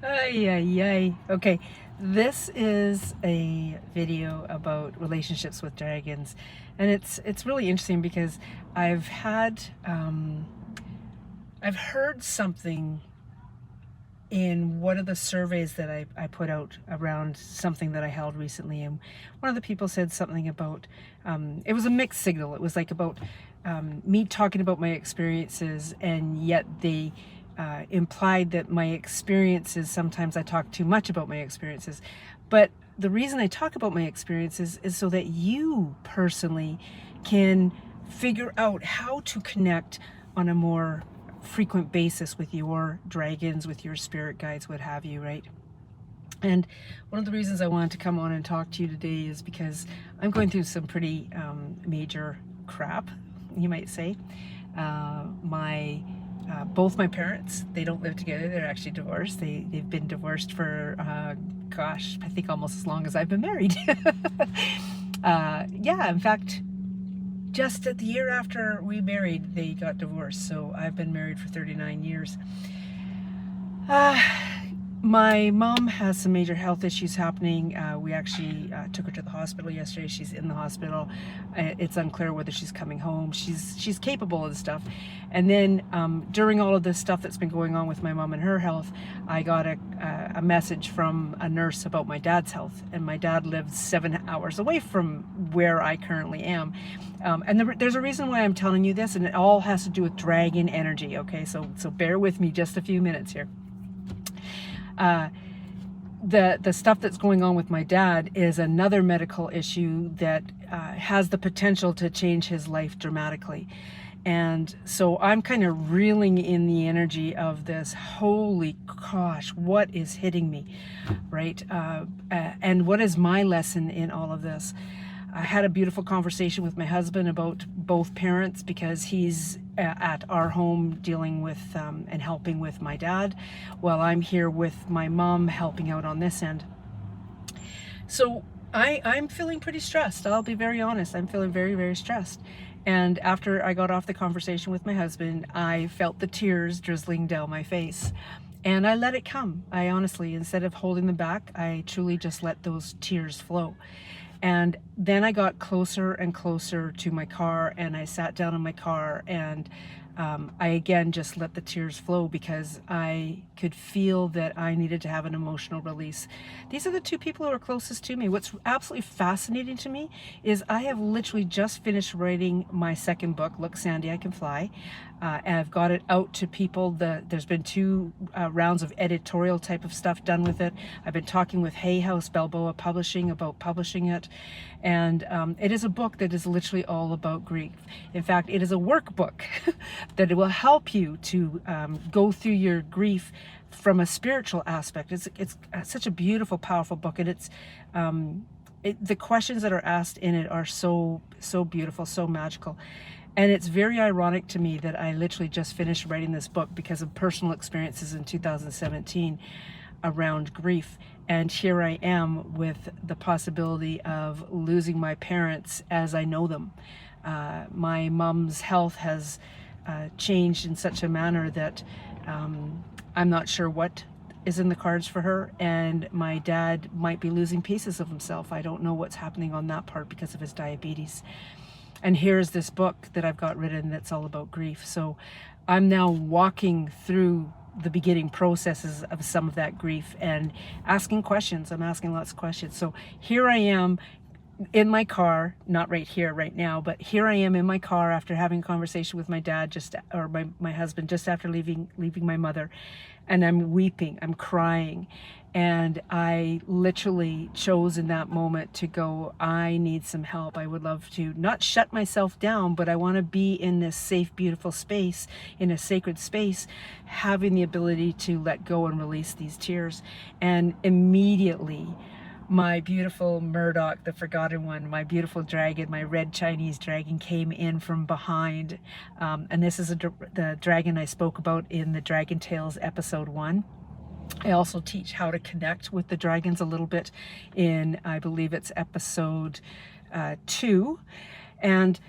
Ay, ay, ay. Okay, this is a video about relationships with dragons, and it's really interesting because I've had I've heard something in one of the surveys that I put out around something that I held recently, and one of the people said something about it was a mixed signal. It was like about me talking about my experiences, and yet they implied that my experiences, sometimes I talk too much about my experiences. But the reason I talk about my experiences is so that you personally can figure out how to connect on a more frequent basis with your dragons, with your spirit guides, what have you, right? And one of the reasons I wanted to come on and talk to you today is because I'm going through some pretty major crap, you might say. My both my parents, they don't live together. They're actually divorced. They've been divorced for gosh, I think almost as long as I've been married. Yeah, in fact, just at the year after we married, they got divorced. So I've been married for 39 years. Uh, my mom has some major health issues happening. We actually took her to the hospital yesterday. She's in the hospital. It's unclear whether she's coming home. She's capable of the stuff. And then during all of this stuff that's been going on with my mom and her health, I got a message from a nurse about my dad's health. And my dad lives 7 hours away from where I currently am. And there's a reason why I'm telling you this, and it all has to do with dragon energy. Okay, so bear with me just a few minutes here. The stuff that's going on with my dad is another medical issue that has the potential to change his life dramatically. And so I'm kind of reeling in the energy of this. Holy gosh, what is hitting me, right? And what is my lesson in all of this? I had a beautiful conversation with my husband about both parents because he's at our home dealing with and helping with my dad while I'm here with my mom helping out on this end. So I'm feeling pretty stressed. I'll be very honest. I'm feeling very, very stressed. And after I got off the conversation with my husband, I felt the tears drizzling down my face. And I let it come. I honestly, instead of holding them back, I truly just let those tears flow. And then I got closer and closer to my car, and I sat down in my car, and I again just let the tears flow because I could feel that I needed to have an emotional release. These are the two people who are closest to me. What's absolutely fascinating to me is I have literally just finished writing my second book, Look Sandy, I Can Fly. And I've got it out to people. There's been 2 rounds of editorial type of stuff done with it. I've been talking with Hay House Balboa Publishing about publishing it. And it is a book that is literally all about grief. In fact, it is a workbook that will help you to go through your grief from a spiritual aspect. It's such a beautiful, powerful book, and the questions that are asked in it are so beautiful, so magical. And it's very ironic to me that I literally just finished writing this book because of personal experiences in 2017 around grief. And here I am with the possibility of losing my parents as I know them. My mom's health has changed in such a manner that I'm not sure what is in the cards for her, and my dad might be losing pieces of himself. I don't know what's happening on that part because of his diabetes. And here's this book that I've got written that's all about grief. So I'm now walking through the beginning processes of some of that grief and asking questions. I'm asking lots of questions. So here I am in my car, not right here, right now, but here I am in my car after having a conversation with my dad or my husband just after leaving my mother. And I'm weeping, I'm crying. And I literally chose in that moment to go, I need some help. I would love to not shut myself down, but I want to be in this safe, beautiful space, in a sacred space, having the ability to let go and release these tears. And immediately, my beautiful Murdoch, the forgotten one, my beautiful dragon, my red Chinese dragon came in from behind. And this is the dragon I spoke about in the Dragon Tales episode 1. I also teach how to connect with the dragons a little bit in, I believe it's episode 2. And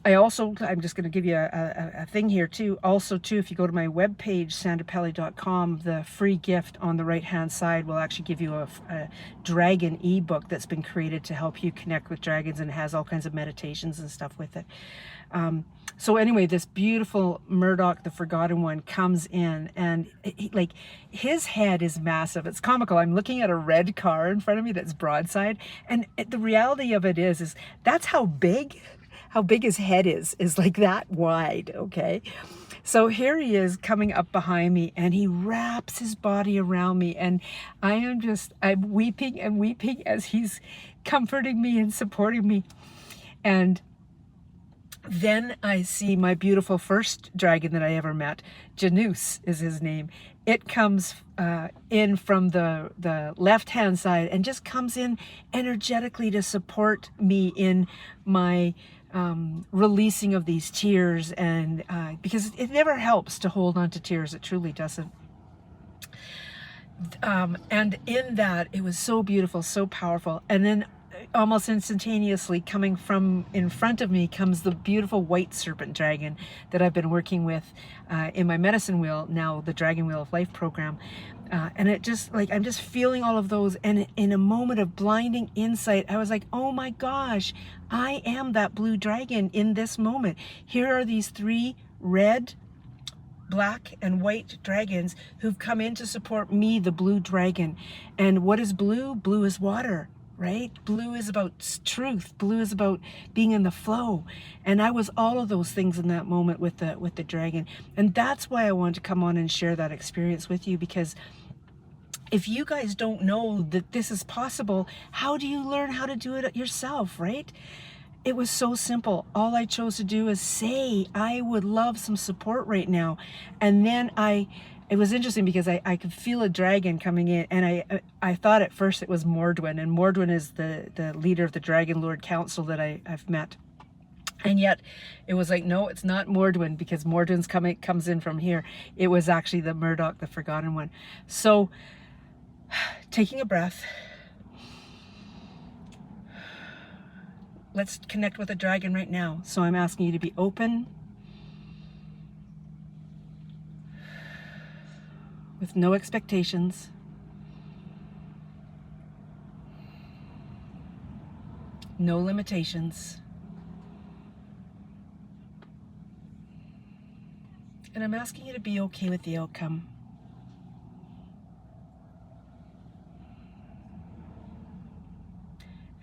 I'm just going to give you a thing here too. Also too, if you go to my webpage, sandrapelli.com, the free gift on the right hand side will actually give you a dragon ebook that's been created to help you connect with dragons, and has all kinds of meditations and stuff with it. So anyway, this beautiful Murdoch, the Forgotten One, comes in, and like, his head is massive. It's comical. I'm looking at a red car in front of me that's broadside, and the reality of it is that's how big his head is like that wide, okay? So here he is coming up behind me, and he wraps his body around me, and I'm weeping and weeping as he's comforting me and supporting me. And then I see my beautiful first dragon that I ever met. Janus is his name. It comes in from the left-hand side and just comes in energetically to support me in my releasing of these tears. And because it never helps to hold on to tears, it truly doesn't. And in that, it was so beautiful, so powerful. And then almost instantaneously, coming from in front of me, comes the beautiful white serpent dragon that I've been working with in my medicine wheel, now the Dragon Wheel of Life program. And it just, like, I'm just feeling all of those, and in a moment of blinding insight, I was like, oh my gosh, I am that blue dragon in this moment. Here are these 3 red, black, and white dragons who've come in to support me, the blue dragon. And what is blue? Blue is water, right? Blue is about truth. Blue is about being in the flow. And I was all of those things in that moment with the dragon. And that's why I wanted to come on and share that experience with you, because if you guys don't know that this is possible, how do you learn how to do it yourself, right? It was so simple. All I chose to do is say, I would love some support right now. And then it was interesting because I could feel a dragon coming in, and I thought at first it was Mordwin, and Mordwin is the leader of the Dragon Lord Council that I've met. And yet it was like, no, it's not Mordwin, because Mordwin's comes in from here. It was actually the Murdoch, the Forgotten One. So taking a breath, let's connect with a dragon right now. So I'm asking you to be open, with no expectations. No limitations. And I'm asking you to be okay with the outcome.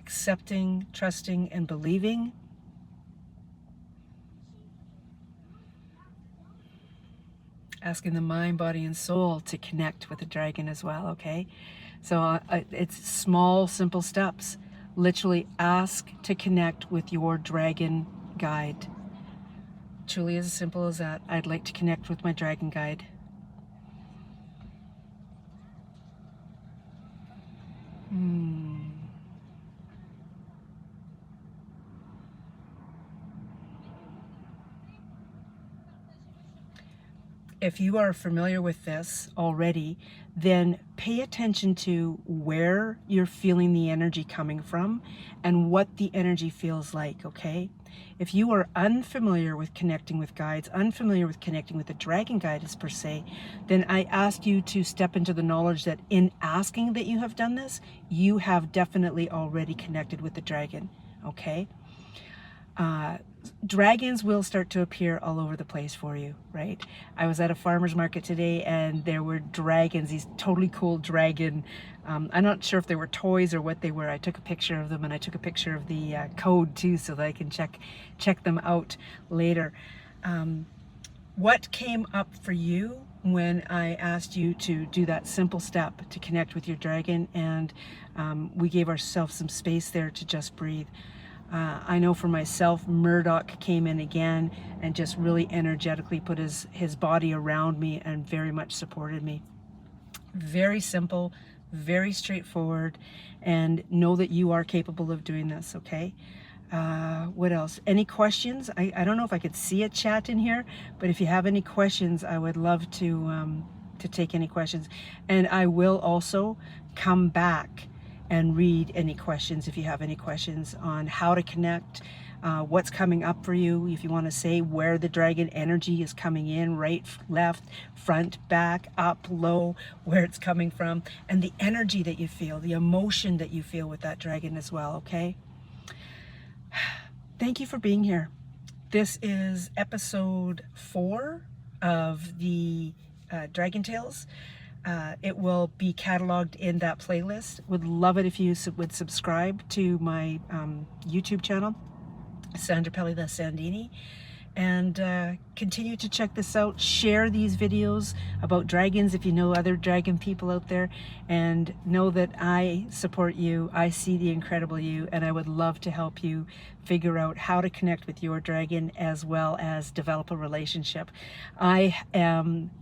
Accepting, trusting, and believing. Asking the mind, body, and soul to connect with the dragon as well, okay? So it's small, simple steps. Literally ask to connect with your dragon guide. Truly as simple as that. I'd like to connect with my dragon guide. If you are familiar with this already, then pay attention to where you're feeling the energy coming from and what the energy feels like, okay? If you are unfamiliar with connecting with guides, unfamiliar with connecting with the dragon guides per se, then I ask you to step into the knowledge that in asking that you have done this, you have definitely already connected with the dragon, okay? Dragons will start to appear all over the place for you, right? I was at a farmer's market today, and there were dragons, these totally cool dragon, I'm not sure if they were toys or what they were. I took a picture of them, and I took a picture of the code too, so that I can check them out later. What came up for you when I asked you to do that simple step to connect with your dragon, and we gave ourselves some space there to just breathe? I know for myself, Murdoch came in again and just really energetically put his body around me and very much supported me. Very simple, very straightforward, and know that you are capable of doing this, okay? What else? Any questions? I don't know if I could see a chat in here, but if you have any questions, I would love to take any questions. And I will also come back and read any questions if you have any questions on how to connect, what's coming up for you. If you want to say where the dragon energy is coming in, right, left, front, back, up, low, where it's coming from, and the energy that you feel, the emotion that you feel with that dragon as well, okay? Thank you for being here. This is episode 4 of the Dragon Tales. It will be cataloged in that playlist. Would love it if you would subscribe to my YouTube channel, Sandra Pelly the Sandini, and continue to check this out. Share these videos about dragons if you know other dragon people out there, and know that I support you. I see the incredible you, and I would love to help you figure out how to connect with your dragon as well as develop a relationship. I am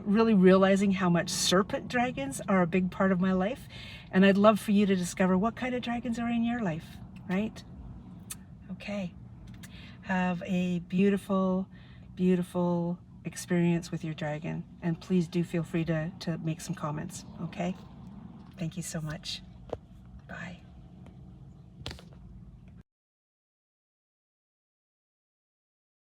really realizing how much serpent dragons are a big part of my life, and I'd love for you to discover what kind of dragons are in your life, right? Okay. Have a beautiful, beautiful experience with your dragon, and please do feel free to make some comments, okay? Thank you so much.